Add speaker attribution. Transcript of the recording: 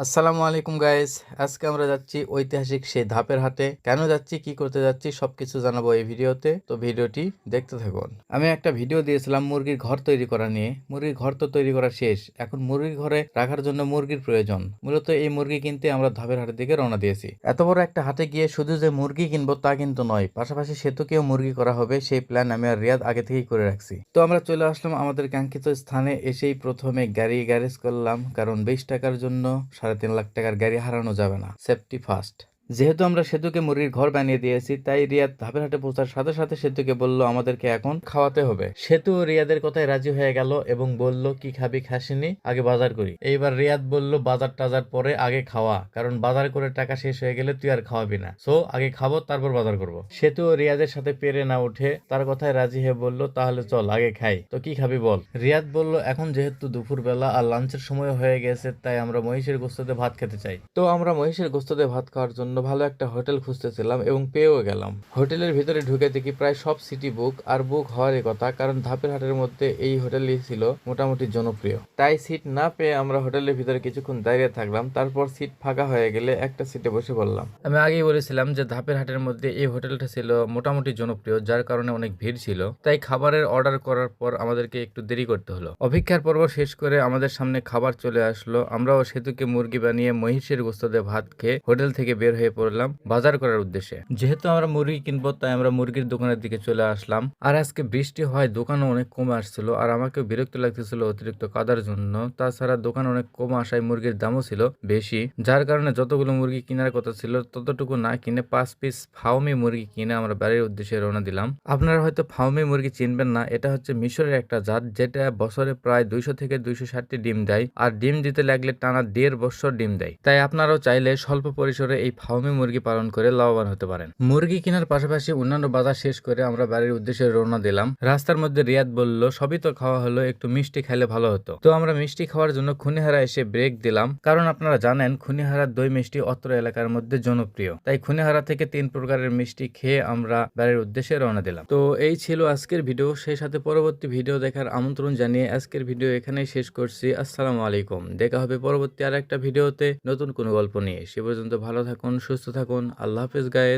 Speaker 1: আসসালামু আলাইকুম গাইস। আজকে আমরা যাচ্ছি ঐতিহাসিক সেই ধাপের হাটে। কেন যাচ্ছি, কি করতে যাচ্ছি সবকিছু জানাবো এই ভিডিওতে, তো ভিডিওটি দেখতে থাকুন। আমি একটা ভিডিও দিয়েছিলাম মুরগির ঘর তৈরি করা নিয়ে। মুরগির ঘর তো তৈরি করা শেষ, এখন মুরগির ঘরে রাখার জন্য মুরগির প্রয়োজন। মূলত এই মুরগি কিনতে আমরা ধাপের হাটের দিকে রওনা দিয়েছি। এত বড় একটা হাটে গিয়ে শুধু যে মুরগি কিনবো তা কিন্তু নয়, পাশাপাশি সেতুকেও মুরগি করা হবে, সেই প্ল্যান আমি আর রিয়াদ আগে থেকেই করে রাখছি। তো আমরা চলে আসলাম আমাদের কাঙ্ক্ষিত স্থানে। এসেই প্রথমে গাড়ি গ্যারেজ করলাম, কারণ 20 টাকার জন্য 3.5 লাখ টাকার গাড়ি হারানো যাবে না। Safety first. যেহেতু আমরা সেতুকে মুরগির ঘর বানিয়ে দিয়েছি, তাই রিয়াদ ধাপের হাটে পৌঁছার সাথে সাথে সেতুকে বলল আমাদেরকে এখন খাওয়াতে হবে। সেতু রিয়াদের কথায় রাজি হয়ে গেল এবং বলল কি খাবি, খাসিনি, আগে বাজার করি। এইবার রিয়াদ বলল বাজার টাজার পরে, আগে খাওয়া, কারণ বাজার করে টাকা শেষ হয়ে গেলে তুই আর খাওয়াবি না। সো আগে খাবো, তারপর বাজার করব। সেতু রিয়াদের সাথে পেরে না উঠে তার কথায় রাজি হয়ে বলল তাহলে চল আগে খাই। তো কি খাবি বল। রিয়াদ বলল এখন যেহেতু দুপুর বেলা আর লাঞ্চের সময় হয়ে গেছে, তাই আমরা মহিষের গোস্তে ভাত খেতে চাই। তো আমরা মহিষের গোস্তে ভাত খাওয়ার জন্য ভালো একটা হোটেল খুঁজতেছিলাম এবং পেয়েও গেলাম। হোটেলের ভিতরে ঢুকে দেখি প্রায় সব সিটি বুক, আর বুক হওয়ারই কথা, কারণ ধাপের হাটের মধ্যে এই হোটেলই ছিল মোটামুটি জনপ্রিয়। তাই সিট না পেয়ে আমরা হোটেলের ভিতরে কিছুক্ষণ দাঁড়িয়ে থাকলাম, তারপর সিট ফাঁকা হয়ে গেলে একটা সিটে বসে পড়লাম। আমি আগেই বলেছিলাম যে ধাপের হাটের মধ্যে এই হোটেলটা ছিল মোটামুটি জনপ্রিয়, যার কারণে অনেক ভিড় ছিল। তাই খাবারের অর্ডার করার পর আমাদেরকে একটু দেরি করতে হলো। অপেক্ষার পর্ব শেষ করে আমাদের সামনে খাবার চলে আসলো। আমরাও সেতুকে মুরগি বানিয়ে মহিষের গোস্ত দিয়ে ভাত খেয়ে হোটেল থেকে বের হয়ে পড়লাম বাজার করার উদ্দেশ্যে। যেহেতু আমরা মুরগি কিনবো, তাই আমরা মুরগির দোকানের দিকে চলে আসলাম। আর আজকে বৃষ্টি হয়, দোকানও অনেক কমে আসছিল, আর আমাকেও বিরক্ত লাগতেছিল অতিরিক্ত কাদার জন্য। তাছাড়া দোকান অনেক কম আসায় মুরগির দামও ছিল বেশি, যার কারণে যতগুলো মুরগি কেনার কথা ছিল ততটুকু না কিনে 5 পিস ফাউমি মুরগি কিনে আমরা বাড়ির উদ্দেশ্যে রওনা দিলাম। আপনারা হয়তো ফাউমি মুরগি চিনবেন না, এটা হচ্ছে মিশরের একটা জাত, যেটা বছরে প্রায় 200 থেকে 260টি ডিম দেয়, আর ডিম দিতে লাগলে টানা 1.5 বছর ডিম দেয়। তাই আপনারাও চাইলে স্বল্প পরিসরে এই ফাউমি মুরগি পালন করে লাভবান হতে পারেন। মুরগি কেনার পাশাপাশি অন্যান্য বাজার শেষ করে আমরা বাড়ির উদ্দেশ্যে রওনা দিলাম। রাস্তার মধ্যে রিয়াদ বলল সবই তো খাওয়া হলো, একটু মিষ্টি খাইলে ভালো হতো। তো আমরা মিষ্টি খাওয়ার জন্য খুনিহারা এসে ব্রেক দিলাম, কারণ আপনারা জানেন খুনিহারার দই মিষ্টি অত্র এলাকার মধ্যে জনপ্রিয়। তাই খুনিহারা থেকে 3 প্রকারের মিষ্টি খেয়ে আমরা বাড়ির উদ্দেশ্যে রওনা দিলাম। তো এই ছিল আজকের ভিডিও, সেই সাথে পরবর্তী ভিডিও দেখার আমন্ত্রণ জানিয়ে আজকের ভিডিও এখানেই শেষ করছি। আসসালামু আলাইকুম। দেখা হবে পরবর্তী আর একটা ভিডিওতে নতুন কোনো গল্প নিয়ে। সে পর্যন্ত ভালো থাকুন, সুস্থ থাকুন। আল্লাহ হাফেজ গায়েস।